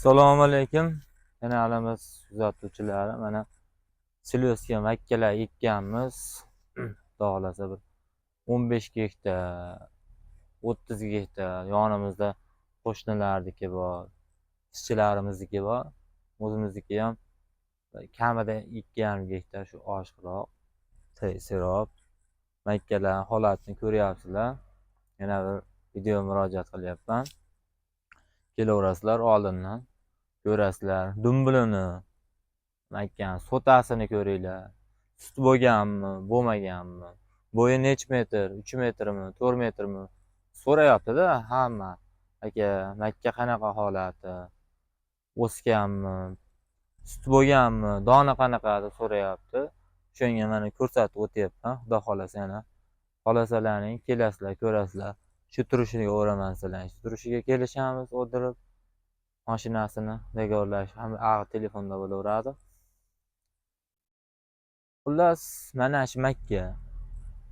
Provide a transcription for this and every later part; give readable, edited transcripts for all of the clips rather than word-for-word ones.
Assalomu alaykum. Yana alamiz kuzatuvchilari. Mana Silyosga makkalar ekkanmiz. Xudo xolasa bir 15 gektar, 30 gektar yonimizda qo'shnilarniki bor, ishchilarimizniki bor. O'zimizniki ham kamida 2,5 gektar shu oshiqroq, serob makkalar holatini ko'ryapsizlar. Yana bir video murojaat qilyapman. Kelaverasizlar oldindan. Ko'rasizlar dumbilini, makkani sotasini ko'ringlar. Sut bo'lganmi, bo'lmaganmi? Bo'yi nech metr? 3 metrmi, 4 metrmi? So'rayapti-da hamma. Aka, makka qanaqa holati? O'sganmi? Sut bo'lganmi? Dona qanaqa deb so'rayapti. Shunga mana ko'rsatib o'tyapman. Xudo xolasa yana xolasalaring kelasizlar, ko'rasizlar. Shu turishiga o'raman sizlar. Shu turishiga kelishamiz, o'tirib mashinasini bekorlash ham telefonda bo'laveradi. Xullas, mana shu Makka.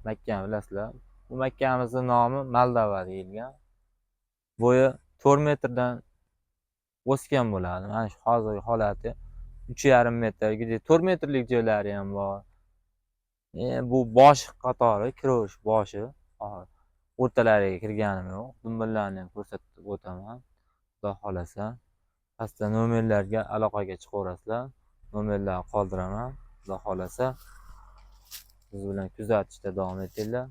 Makkani bilasizlar. Bu Makkamizning nomi Moldova deyilgan. Bo'yi 4 metrdan o'sgan bo'ladi. Mana shu hozirgi holati 3,5 metr, 4 metrlik joylari ham bor. Bu bosh qatori kiravish boshi. O'rtalariga kirganim yo'q. Dumbillarni ham ko'rsatib o'taman. Xudo xolasa. Pastda nomerlarga aloqaga chiqaverasizlar. Nomerlarni qoldiraman. Xudo xolasa biz bilan kuzatishda davom etinglar.